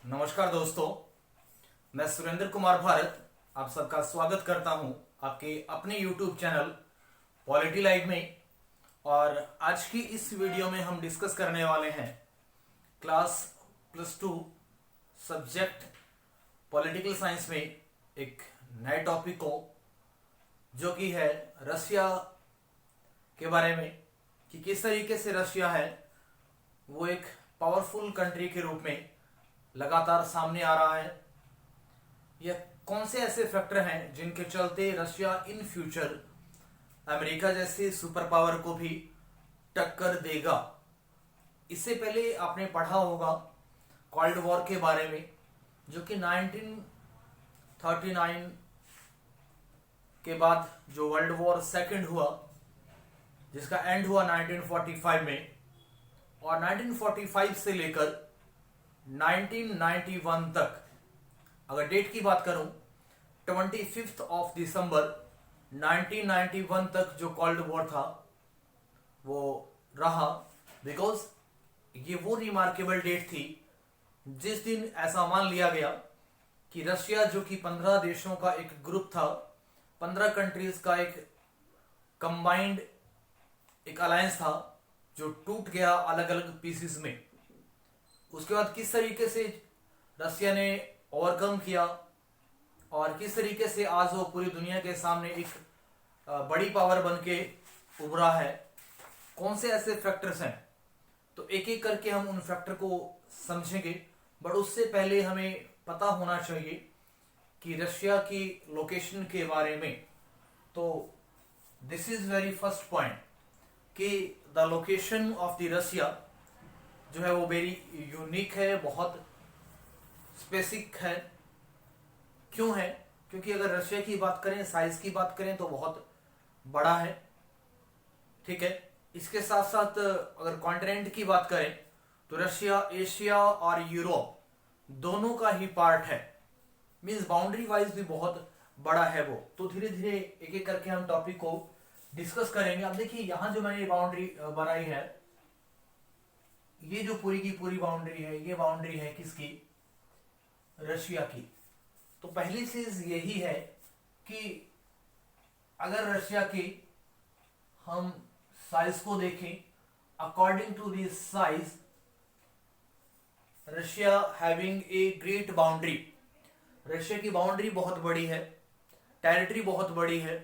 नमस्कार दोस्तों, मैं सुरेंद्र कुमार भारत आप सबका स्वागत करता हूं आपके अपने YouTube चैनल पॉलिटी लाइट में। और आज की इस वीडियो में हम डिस्कस करने वाले हैं क्लास +2 सब्जेक्ट पॉलिटिकल साइंस में एक नए टॉपिक को, जो कि है रशिया के बारे में, कि किस तरीके से रशिया है वो एक पावरफुल कंट्री के रूप में लगातार सामने आ रहा है। यह कौन से ऐसे फैक्टर हैं जिनके चलते रशिया इन फ्यूचर अमेरिका जैसे सुपर पावर को भी टक्कर देगा। इससे पहले आपने पढ़ा होगा कोल्ड वॉर के बारे में, जो कि 1939 के बाद जो वर्ल्ड वॉर सेकंड हुआ, जिसका एंड हुआ 1945 में, और 1945 से लेकर 1991 तक, अगर डेट की बात करूं 25 दिसंबर 1991 तक जो कोल्ड वॉर था वो रहा। बिकॉज ये वो रिमार्केबल डेट थी जिस दिन ऐसा मान लिया गया कि रशिया, जो कि 15 देशों का एक ग्रुप था, 15 कंट्रीज का एक कंबाइंड एक अलायंस था, जो टूट गया अलग अलग पीसेस में। उसके बाद किस तरीके से रशिया ने ओवरकम किया और किस तरीके से आज वो पूरी दुनिया के सामने एक बड़ी पावर बन के उभरा है, कौन से ऐसे फैक्टर्स हैं, तो एक एक करके हम उन फैक्टर को समझेंगे। बट उससे पहले हमें पता होना चाहिए कि रशिया की लोकेशन के बारे में। तो this is very first point कि the location of the Russia जो है वो वेरी यूनिक है, बहुत स्पेसिफिक है। क्यों है? क्योंकि अगर रशिया की बात करें, साइज की बात करें, तो बहुत बड़ा है, ठीक है। इसके साथ साथ अगर कॉन्टिनेंट की बात करें तो रशिया एशिया और यूरोप दोनों का ही पार्ट है, मींस बाउंड्री वाइज भी बहुत बड़ा है वो। तो धीरे धीरे एक एक करके हम टॉपिक को डिस्कस करेंगे। अब देखिए, यहां जो मैंने बाउंड्री बनाई है, ये जो पूरी की पूरी बाउंड्री है, ये बाउंड्री है किसकी? रशिया की। तो पहली चीज यही है कि अगर रशिया की हम साइज को देखें, according to this size, Russia having a great boundary. Russia की बाउंड्री बहुत बड़ी है, टेरिटरी बहुत बड़ी है,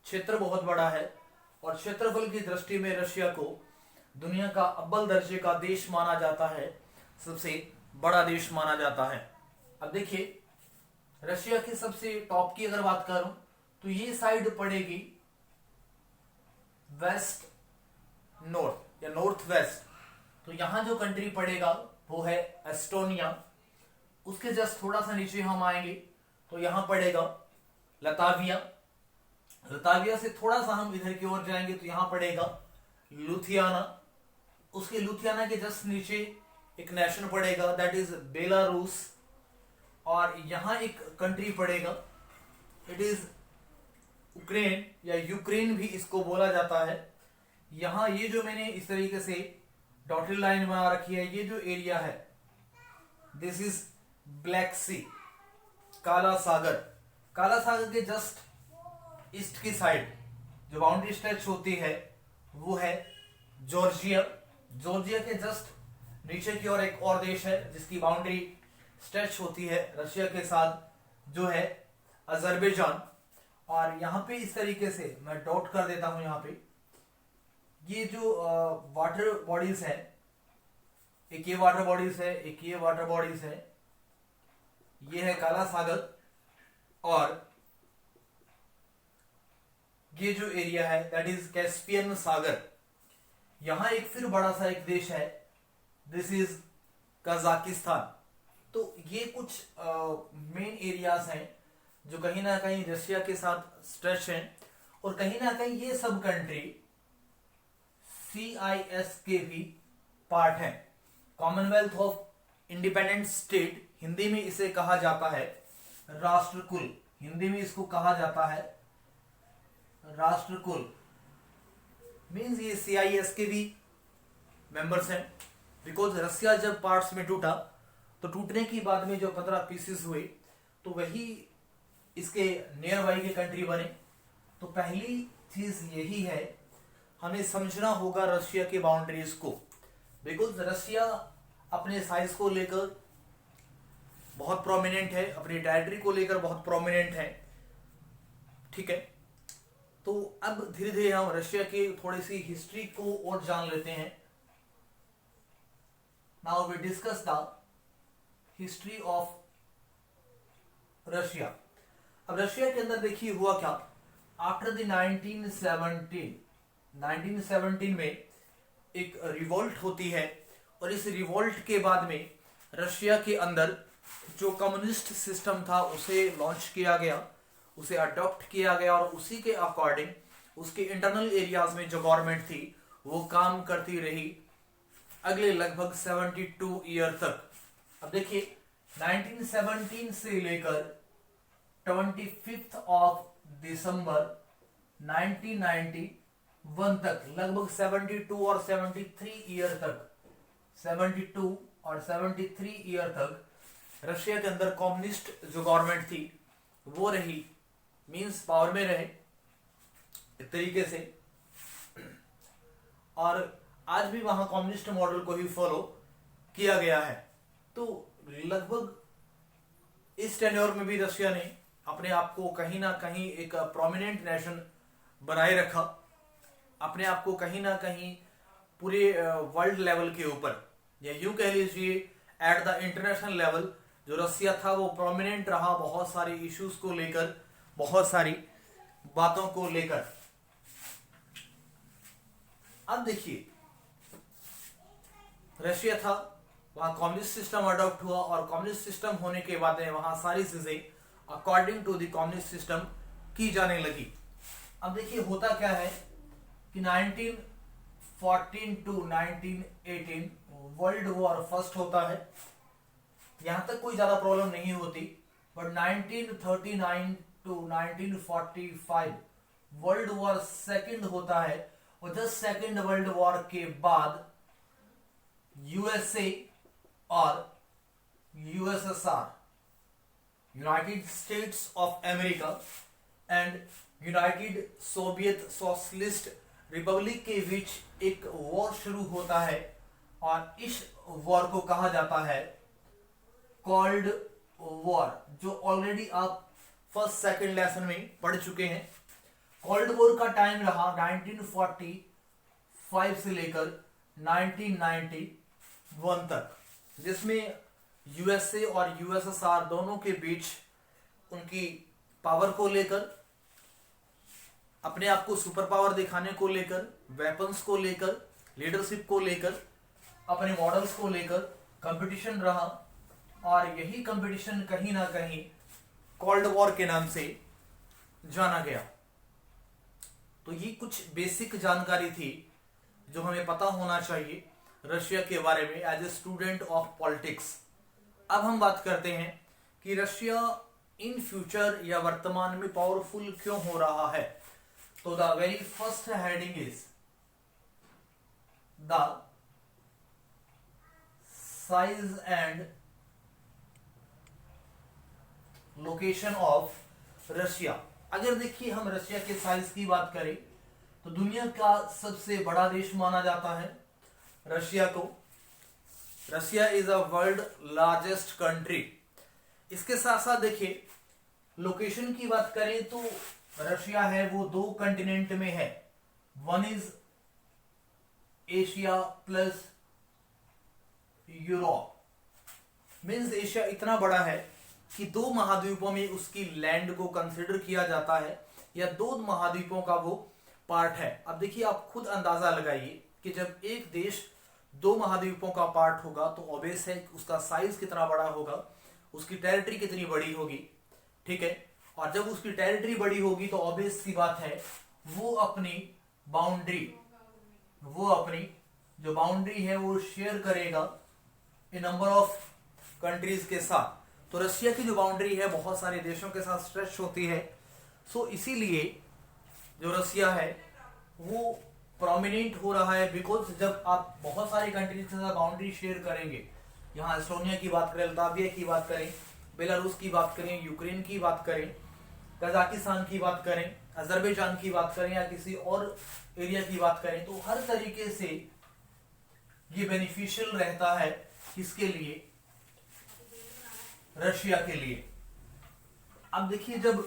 क्षेत्र बहुत बड़ा है, और क्षेत्रफल की दृष्टि में रशिया को दुनिया का अव्वल दर्जे का देश माना जाता है, सबसे बड़ा देश माना जाता है। अब देखिए, रशिया की सबसे टॉप की अगर बात करूं तो ये साइड पड़ेगी वेस्ट नॉर्थ या नॉर्थ वेस्ट। तो यहां जो कंट्री पड़ेगा वो है एस्टोनिया। उसके जस्ट थोड़ा सा नीचे हम आएंगे तो यहां पड़ेगा लताविया। लताविया से थोड़ा सा हम इधर की ओर जाएंगे तो यहां पड़ेगा लुथियाना। उसके लुथियाना के जस्ट नीचे एक नेशन पड़ेगा, दैट इज बेलारूस। और यहां एक कंट्री पड़ेगा, इट इज यूक्रेन या यूक्रेन भी इसको बोला जाता है। यहां ये जो मैंने इस तरीके से डॉटेड लाइन बना रखी है, ये जो एरिया है, दिस इज ब्लैक सी, काला सागर। काला सागर के जस्ट ईस्ट की साइड जो बाउंड्री स्ट्रेच होती है वो है जॉर्जिया। जॉर्जिया के जस्ट नीचे की ओर एक और देश है जिसकी बाउंड्री स्ट्रेच होती है रशिया के साथ, जो है अजरबैजान। और यहां पे इस तरीके से मैं डॉट कर देता हूं, यहां पे ये जो वाटर बॉडीज है, एक ये वाटर बॉडीज है, एक ये वाटर बॉडीज है, ये है काला सागर। और ये जो एरिया है दैट इज कैस्पियन सागर। यहां एक फिर बड़ा सा एक देश है, दिस इज कजाकिस्तान। तो ये कुछ मेन एरियाज हैं जो कहीं ना कहीं रशिया के साथ स्ट्रेच हैं, और कहीं ना कहीं ये सब कंट्री CIS के भी पार्ट हैं, Commonwealth of independent state. Hindi में इसे कहा जाता है राष्ट्रकुल, हिंदी में इसको कहा जाता है राष्ट्रकुल। मीन्स ये CIS के भी मेंबर्स हैं। बिकॉज रसिया जब पार्ट्स में टूटा तो टूटने की बाद में जो 15 पीसेस हुए तो वही इसके नियर बाई के कंट्री बने। तो पहली चीज यही है, हमें समझना होगा रशिया के बाउंड्रीज को, बिकॉज रशिया अपने साइज को लेकर बहुत प्रोमिनेंट है, अपनी टेरिटरी को लेकर बहुत प्रोमिनेंट है, ठीक है। तो अब धीरे धीरे हम रशिया की थोड़ी सी हिस्ट्री को और जान लेते हैं। Now we discuss the history of Russia. अब रशिया के अंदर देखिए हुआ क्या, आफ्टर द 1917 में एक रिवोल्ट होती है, और इस रिवोल्ट के बाद में रशिया के अंदर जो कम्युनिस्ट सिस्टम था उसे लॉन्च किया गया, उसे अडॉप्ट किया गया, और उसी के अकॉर्डिंग उसके इंटरनल एरियाज में जो गवर्नमेंट थी वो काम करती रही अगले लगभग 72 ईयर तक। अब देखिए 1917 से लेकर 25 ऑफ दिसंबर 1991 तक, लगभग 72 और 73 ईयर तक, 72 और 73 ईयर तक रशिया के अंदर कम्युनिस्ट जो गवर्नमेंट थी वो रही, मींस पावर में रहे एक तरीके से, और आज भी वहां कम्युनिस्ट मॉडल को ही फॉलो किया गया है। तो लगभग इस टेन्योर में भी रशिया ने अपने आप को कहीं ना कहीं एक प्रोमिनेंट नेशन बनाए रखा, अपने आप को कहीं ना कहीं पूरे वर्ल्ड लेवल के ऊपर, या यूं कह लीजिए एट द इंटरनेशनल लेवल जो रशिया था वो प्रोमिनेंट रहा, बहुत सारे इश्यूज को लेकर, बहुत सारी बातों को लेकर। अब देखिए रशिया था, वहां कम्युनिस्ट सिस्टम अडॉप्ट हुआ, और कम्युनिस्ट सिस्टम होने के बाद में वहां सारी चीजें according to the communist system की जाने लगी। अब देखिए होता क्या है कि 1914 टू 1918 वर्ल्ड वॉर फर्स्ट होता है, यहां तक कोई ज्यादा प्रॉब्लम नहीं होती, but 1939 to 1945 world war second होता है, और जस्ट सेकंड वर्ल्ड वॉर के बाद यूएसए और USSR, United states of America and United Soviet socialist Republic के बीच एक वॉर शुरू होता है, और इस वॉर को कहा जाता है कोल्ड वॉर, जो ऑलरेडी आप फर्स्ट सेकंड लेसन में पढ़ चुके हैं। कोल्ड वॉर का टाइम रहा 1945 से लेकर 1991 तक, जिसमें यूएसए और यूएसएसआर दोनों के बीच उनकी पावर को लेकर, अपने आप को सुपर पावर दिखाने को लेकर, वेपन्स को लेकर, लीडरशिप को लेकर, अपने मॉडल्स को लेकर कंपटीशन रहा, और यही कंपटीशन कहीं ना कहीं कोल्ड वॉर के नाम से जाना गया। तो ये कुछ बेसिक जानकारी थी जो हमें पता होना चाहिए रशिया के बारे में as a student of politics. अब हम बात करते हैं कि रशिया इन फ्यूचर या वर्तमान में पावरफुल क्यों हो रहा है। तो the very first heading is the size and location of Russia. अगर देखिए हम रशिया के साइज की बात करें तो दुनिया का सबसे बड़ा देश माना जाता है रशिया को। Russia is a world largest country. इसके साथ साथ देखिए लोकेशन की बात करें तो रशिया है वो 2 कंटिनेंट में है, one is Asia plus Europe. Means Asia इतना बड़ा है कि 2 महाद्वीपों में उसकी लैंड को कंसिडर किया जाता है, या 2 महाद्वीपों का वो पार्ट है। अब देखिए आप खुद अंदाजा लगाइए कि जब एक देश 2 महाद्वीपों का पार्ट होगा तो ऑब्वियस है उसका साइज कितना बड़ा होगा, उसकी टेरिटरी कितनी बड़ी होगी, ठीक है। और जब उसकी टेरिटरी बड़ी होगी तो ऑब्वियस सी बात है वो अपनी जो बाउंड्री है वो शेयर करेगा ए नंबर ऑफ कंट्रीज के साथ। तो रशिया की जो बाउंड्री है बहुत सारे देशों के साथ स्ट्रेच होती है। सो इसीलिए जो रशिया है वो प्रोमिनेंट हो रहा है, बिकॉज जब आप बहुत सारी कंट्रीज के साथ बाउंड्री शेयर करेंगे यहाँ एस्टोनिया की बात करें, लताविया की बात करें, बेलारूस की बात करें, यूक्रेन की बात करें, कजाकिस्तान की बात करें, अजरबैजान की बात करें, या किसी और एरिया की बात करें, तो हर तरीके से ये बेनिफिशियल रहता है किसके लिए, रशिया के लिए। अब देखिए जब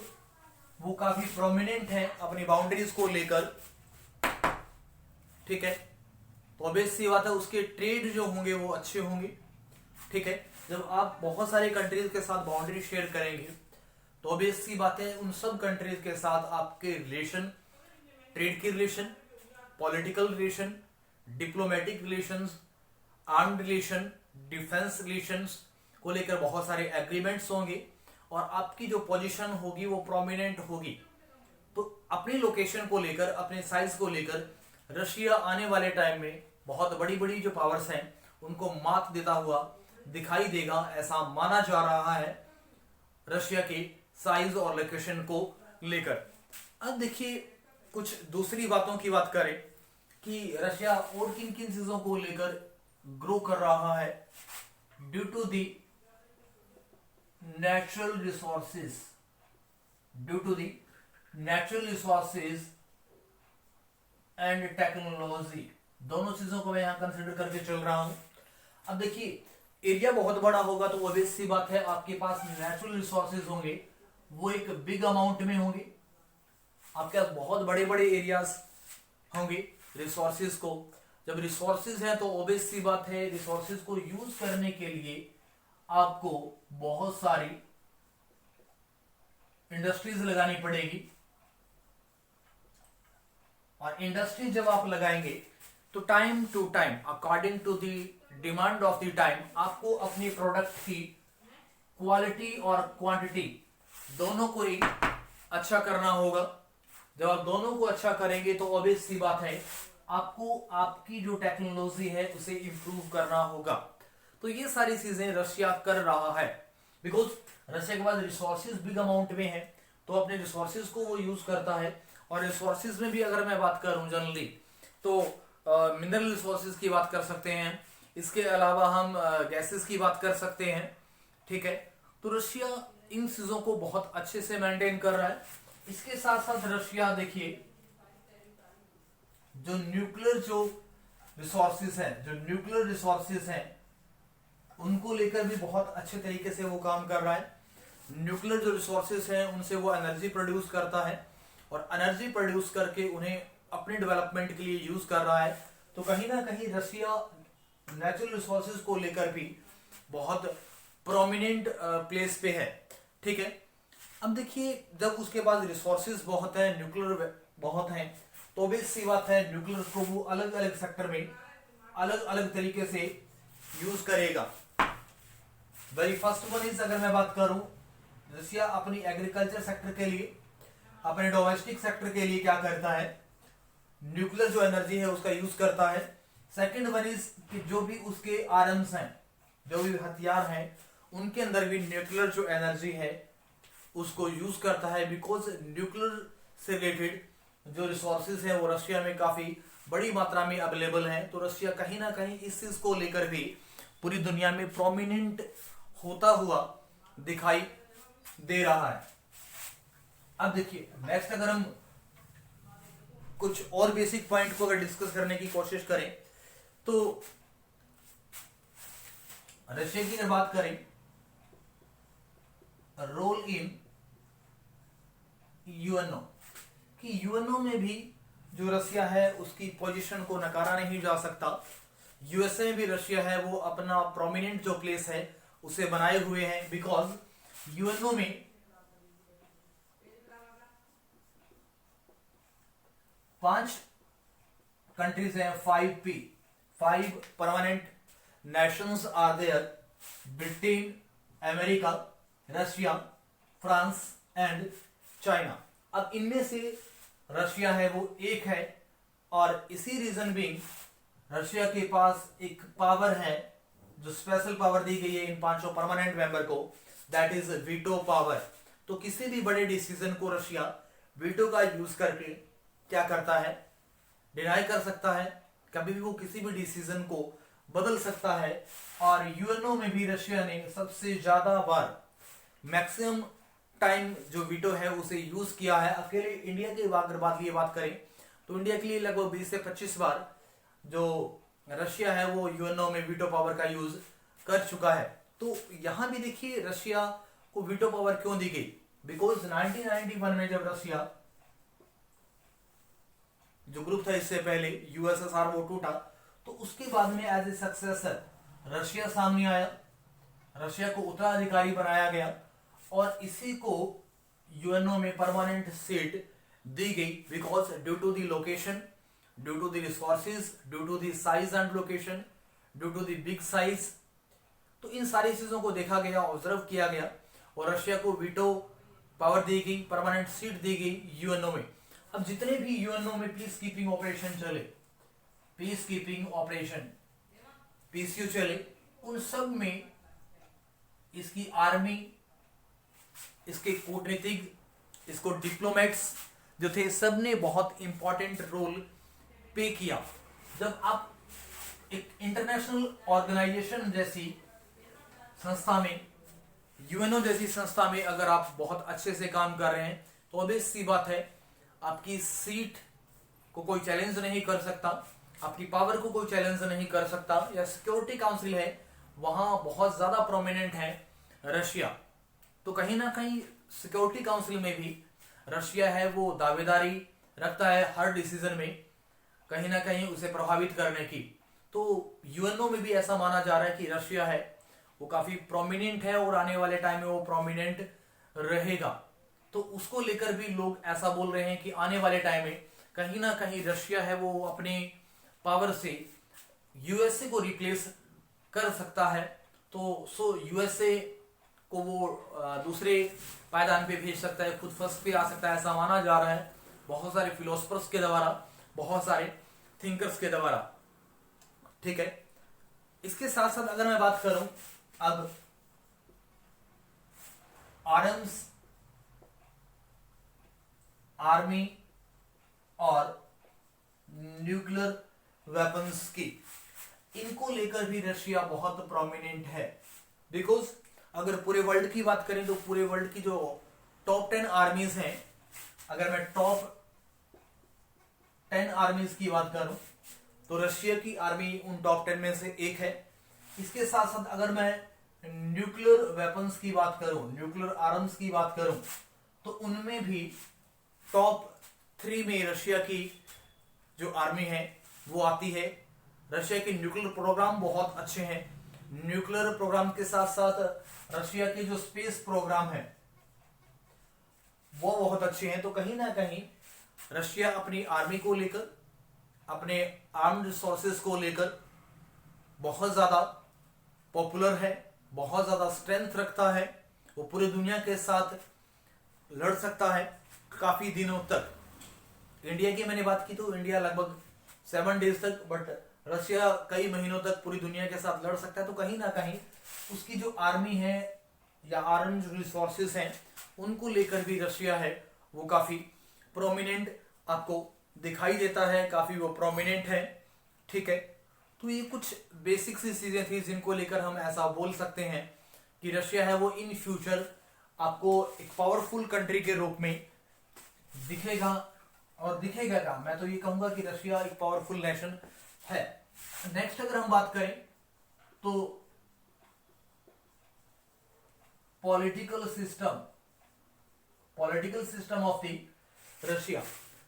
वो काफी प्रोमिनेंट है अपनी बाउंड्रीज को लेकर, ठीक है, तो ऑब्वियस सी बात है उसके ट्रेड जो होंगे वो अच्छे होंगे, ठीक है। जब आप बहुत सारे कंट्रीज के साथ बाउंड्री शेयर करेंगे तो ऑब्वियस सी बात है उन सब कंट्रीज के साथ आपके रिलेशन, ट्रेड के relation, political relation, diplomatic relations, armed relation, defence relations को लेकर बहुत सारे एग्रीमेंट्स होंगे और आपकी जो पोजीशन होगी वो प्रोमिनेंट होगी। तो अपनी लोकेशन को लेकर, अपने साइज को लेकर रशिया आने वाले टाइम में बहुत बड़ी बड़ी जो पावर्स हैं उनको मात देता हुआ दिखाई देगा, ऐसा माना जा रहा है रशिया के साइज और लोकेशन को लेकर। अब देखिए कुछ दूसरी बातों की बात करें कि रशिया और किन किन चीजों को लेकर ग्रो कर रहा है। Due to the natural resources, due to the natural resources and technology, दोनों चीजों को मैं यहां कंसिडर करके चल रहा हूं। अब देखिए एरिया बहुत बड़ा होगा तो ऑब्वियस सी बात है आपके पास नेचुरल रिसोर्सेज होंगे वो एक बिग अमाउंट में होंगे, आपके पास बहुत बड़े बड़े एरियाज होंगे रिसोर्सेज को। जब रिसोर्सेज है तो ऑब्वियस सी बात है रिसोर्सेज को यूज करने के लिए आपको बहुत सारी इंडस्ट्रीज लगानी पड़ेगी, और इंडस्ट्री जब आप लगाएंगे तो time to time according to the demand of the time आपको अपनी प्रोडक्ट की क्वालिटी और क्वांटिटी दोनों को ही अच्छा करना होगा। जब आप दोनों को अच्छा करेंगे तो ऑब्वियस सी बात है आपको आपकी जो टेक्नोलॉजी है उसे इंप्रूव करना होगा। तो ये सारी चीजें रशिया कर रहा है बिकॉज रशिया के पास रिसोर्सेज बिग अमाउंट में है तो अपने रिसोर्सेज को वो यूज करता है। और रिसोर्सेज में भी अगर मैं बात करूं जनरली तो मिनरल रिसोर्सेज की बात कर सकते हैं, इसके अलावा हम गैसेस की बात कर सकते हैं, ठीक है। तो रशिया इन चीजों को बहुत अच्छे से मेंटेन कर रहा है। इसके साथ साथ रशिया देखिए जो न्यूक्लियर रिसोर्सेज हैं उनको लेकर भी बहुत अच्छे तरीके से वो काम कर रहा है। न्यूक्लियर जो रिसोर्सेज हैं उनसे वो एनर्जी प्रोड्यूस करता है और एनर्जी प्रोड्यूस करके उन्हें अपने डेवलपमेंट के लिए यूज कर रहा है। तो कहीं ना कहीं रशिया नेचुरल रिसोर्सेज को लेकर भी बहुत प्रोमिनेंट प्लेस पे है, ठीक है। अब देखिए जब उसके पास रिसोर्सेज बहुत है, न्यूक्लियर बहुत हैं, तो भी सी बात है न्यूक्लियर को वो अलग अलग सेक्टर में अलग अलग तरीके से यूज करेगा। वेरी फर्स्ट वन इज, अगर मैं बात करूं रशिया अपनी एग्रीकल्चर सेक्टर के लिए, अपने डोमेस्टिक सेक्टर के लिए क्या करता है, न्यूक्लियर जो एनर्जी है उसका यूज करता है। सेकंड वन इज कि जो भी उसके आर्म्स हैं, जो भी हथियार हैं, उनके अंदर भी न्यूक्लियर जो एनर्जी है उसको यूज करता है बिकॉज न्यूक्लियर से रिलेटेड जो रिसोर्सेज है वो रशिया में काफी बड़ी मात्रा में अवेलेबल है। तो रशिया कहीं ना कहीं इस चीज को लेकर भी पूरी दुनिया में प्रोमिनेंट होता हुआ दिखाई दे रहा है। अब देखिए नेक्स्ट अगर हम कुछ और बेसिक पॉइंट को अगर डिस्कस करने की कोशिश करें तो रशिया की अगर बात करें रोल इन यूएनओ, कि यूएनओ में भी जो रशिया है उसकी पोजीशन को नकारा नहीं जा सकता। यूएसए में भी रशिया है वो अपना प्रोमिनेंट जो प्लेस है उसे बनाए हुए हैं बिकॉज यूएनओ में 5 कंट्रीज हैं, 5P, 5 permanent nations are there, Britain, America, Russia, France and China. अब इनमें से रशिया है वो एक है और इसी रीजन भी रशिया के पास एक पावर है जो स्पेशल पावर दी गई है इन 5 परमानेंट मेंबर को, दैट इज वीटो पावर। तो किसी भी बड़े डिसीजन को रशिया वीटो का यूज करके क्या करता है, डिनाई कर सकता है। कभी भी वो किसी भी डिसीजन को बदल सकता है। और यूएनओ में भी रशिया ने सबसे ज्यादा बार, मैक्सिमम टाइम जो वीटो है उसे यूज किया है। अकेले इंडिया की अगर बात करें तो इंडिया के लिए लगभग 20 से 25 बार जो रशिया है वो यूएनओ में वीटो पावर का यूज कर चुका है। तो यहां भी देखिए रशिया को वीटो पावर क्यों दी गई, बिकॉज 1991 में जब रशिया जो ग्रुप था इससे पहले यूएसएसआर वो टूटा, तो उसके बाद में एज ए सक्सेसर रशिया सामने आया, रशिया को उत्तराधिकारी बनाया गया और इसी को यूएनओ में परमानेंट सीट दी गई। Because due to the location, due to the resources, due to the size and location, due to the big size, तो इन सारी चीजों को देखा गया, ऑब्जर्व किया गया और रशिया को वीटो पावर दी गई, परमानेंट सीट दी गई यूएनओ में। अब जितने भी यूएनओ में पीस कीपिंग ऑपरेशन चले, पीस कीपिंग ऑपरेशन पीसीयू चले, उन सब में इसकी आर्मी, इसके कूटनीतिक, इसको डिप्लोमेट्स जो थे, सब ने बहुत इंपॉर्टेंट रोल पे किया। जब आप एक इंटरनेशनल ऑर्गेनाइजेशन जैसी संस्था में, यूएनओ जैसी संस्था में अगर आप बहुत अच्छे से काम कर रहे हैं तो ऑब्वियस सी बात है आपकी सीट को कोई चैलेंज नहीं कर सकता, आपकी पावर को कोई चैलेंज नहीं कर सकता। या सिक्योरिटी काउंसिल है वहां बहुत ज्यादा प्रोमिनेंट है रशिया, तो कहीं ना कहीं सिक्योरिटी काउंसिल में भी रशिया है वो दावेदारी रखता है हर डिसीजन में, कहीं ना कहीं उसे प्रभावित करने की। तो यूएनओ में भी ऐसा माना जा रहा है कि रशिया है वो काफी प्रोमिनेंट है और आने वाले टाइम में वो प्रोमिनेंट रहेगा। तो उसको लेकर भी लोग ऐसा बोल रहे हैं कि आने वाले टाइम में कहीं ना कहीं रशिया है वो अपने पावर से यूएसए को रिप्लेस कर सकता है। तो यूएसए को वो दूसरे पायदान पे भेज सकता है, खुद फर्स्ट पे आ सकता है, ऐसा माना जा रहा है बहुत सारे फिलोसफर्स के द्वारा, बहुत सारे थिंकर्स के द्वारा। ठीक है, इसके साथ साथ अगर मैं बात करूं अब आर्म्स, आर्मी और न्यूक्लियर वेपन्स की, इनको लेकर भी रशिया बहुत प्रोमिनेंट है। बिकॉज अगर पूरे वर्ल्ड की बात करें तो पूरे वर्ल्ड की जो टॉप 10 आर्मीज हैं, अगर मैं टॉप 10 आर्मीज की बात करूं तो रशिया की आर्मी उन टॉप 10 में से एक है। इसके साथ साथ अगर मैं न्यूक्लियर वेपन्स की बात करूं, न्यूक्लियर आर्म्स की बात करूं, तो उनमें भी टॉप 3 में रशिया की जो आर्मी है वो आती है। रशिया के न्यूक्लियर प्रोग्राम बहुत अच्छे हैं। न्यूक्लियर प्रोग्राम के साथ साथ रशिया के जो स्पेस प्रोग्राम है वो बहुत अच्छे हैं। तो कहीं ना कहीं रशिया अपनी आर्मी को लेकर, अपने आर्म्ड रिसोर्सेज को लेकर बहुत ज्यादा पॉपुलर है, बहुत ज्यादा स्ट्रेंथ रखता है, वो पूरी दुनिया के साथ लड़ सकता है काफी दिनों तक। इंडिया की मैंने बात की तो इंडिया लगभग 7 डेज तक, बट रशिया कई महीनों तक पूरी दुनिया के साथ लड़ सकता है। तो कहीं ना कहीं उसकी जो आर्मी है या आर्म्ड रिसोर्सेज हैं उनको लेकर भी रशिया है वो काफी प्रोमिनेंट आपको दिखाई देता है, काफी वो प्रोमिनेंट है। ठीक है, तो ये कुछ बेसिक सी चीजें थी जिनको लेकर हम ऐसा बोल सकते हैं कि रशिया है वो इन फ्यूचर आपको एक पावरफुल कंट्री के रूप में दिखेगा। और दिखेगा क्या, मैं तो ये कहूंगा कि रशिया एक पावरफुल नेशन है। नेक्स्ट अगर हम बात करें तो political system of the Russia.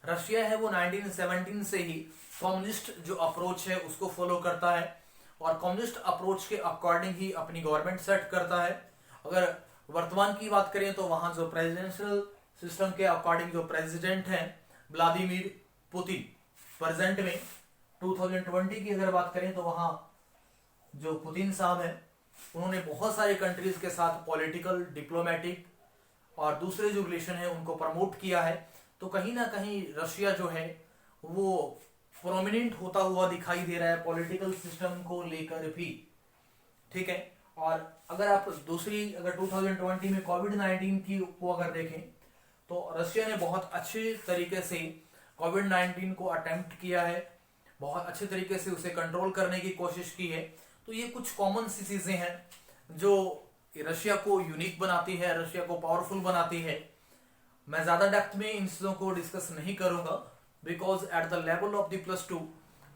Russia है वो 1917 से ही कम्युनिस्ट जो अप्रोच है उसको फॉलो करता है और कम्युनिस्ट अप्रोच के अकॉर्डिंग ही अपनी गवर्नमेंट सेट करता है। अगर वर्तमान की बात करें तो वहां जो प्रेसिडेंशियल सिस्टम के अकॉर्डिंग जो प्रेसिडेंट हैं व्लादिमीर पुतिन, प्रेजेंट में 2020 की अगर बात करें तो वहां जो पुतिन साहब हैं उन्होंने बहुत सारे कंट्रीज के साथ पॉलिटिकल, डिप्लोमेटिक और दूसरे जो रिलेशन है उनको प्रमोट किया है। तो कहीं ना कहीं रशिया जो है वो प्रोमिनेंट होता हुआ दिखाई दे रहा है पॉलिटिकल सिस्टम को लेकर भी। ठीक है, और अगर आप दूसरी अगर 2020 में कोविड-19 की को अगर देखें तो रशिया ने बहुत अच्छे तरीके से कोविड-19 को अटेम्प्ट किया है, बहुत अच्छे तरीके से उसे कंट्रोल करने की कोशिश की है। तो ये कुछ कॉमन सी चीजें हैं जो रशिया को यूनिक बनाती है, रशिया को पावरफुल बनाती है। मैं ज्यादा डेप्थ में इन चीजों को डिस्कस नहीं करूंगा, because at the level of the +2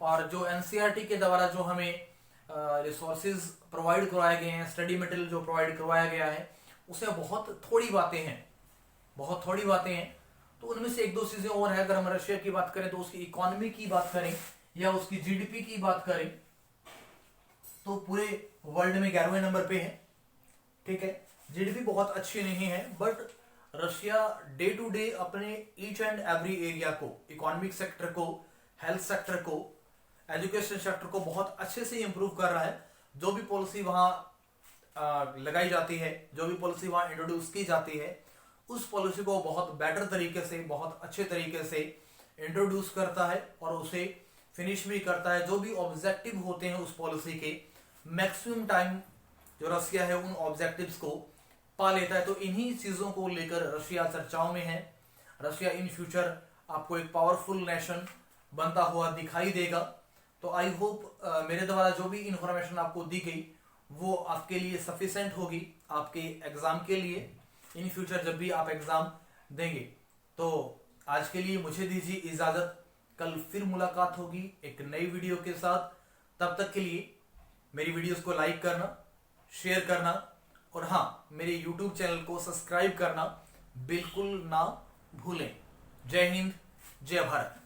और जो एनसीईआरटी के द्वारा जो हमें रिसोर्सेज प्रोवाइड करवाए गए हैं, स्टडी मटेरियल जो प्रोवाइड करवाया गया है, उसमें बहुत थोड़ी बातें हैं, बहुत थोड़ी बातें हैं। तो उनमें से एक दो चीजें और है। अगर हम रशिया की बात करें तो उसकी इकोनॉमी की बात करें या उसकी जीडीपी की बात करें तो पूरे वर्ल्ड में 11वें नंबर पे है। ठीक है, जीडीपी बहुत अच्छी नहीं है, but Russia day to day अपने ईच एंड एवरी एरिया को, इकोनॉमिक सेक्टर को, हेल्थ सेक्टर को, एजुकेशन सेक्टर को बहुत अच्छे से इंप्रूव कर रहा है। जो भी पॉलिसी वहां लगाई जाती है, जो भी पॉलिसी वहां इंट्रोड्यूस की जाती है, उस पॉलिसी को बहुत बेटर तरीके से, बहुत अच्छे तरीके से इंट्रोड्यूस करता है और उसे फिनिश भी करता है। जो भी ऑब्जेक्टिव होते हैं उस पॉलिसी के, मैक्सिमम टाइम जो रशिया है उन ऑब्जेक्टिव्स को पा लेता है। तो इन्हीं चीजों को लेकर रशिया चर्चाओं में है। रशिया इन फ्यूचर आपको एक पावरफुल नेशन बनता हुआ दिखाई देगा। तो आई होप मेरे द्वारा जो भी इंफॉर्मेशन आपको दी गई वो आपके लिए सफिशिएंट होगी आपके एग्जाम के लिए, इन फ्यूचर जब भी आप एग्जाम देंगे। तो आज के लिए मुझे दीजिए इजाजत, कल फिर मुलाकात होगी एक नई वीडियो के साथ। तब तक के लिए मेरी वीडियोस को लाइक करना, शेयर करना और हाँ, मेरे YouTube चैनल को सब्सक्राइब करना बिल्कुल ना भूलें। जय हिंद, जय भारत।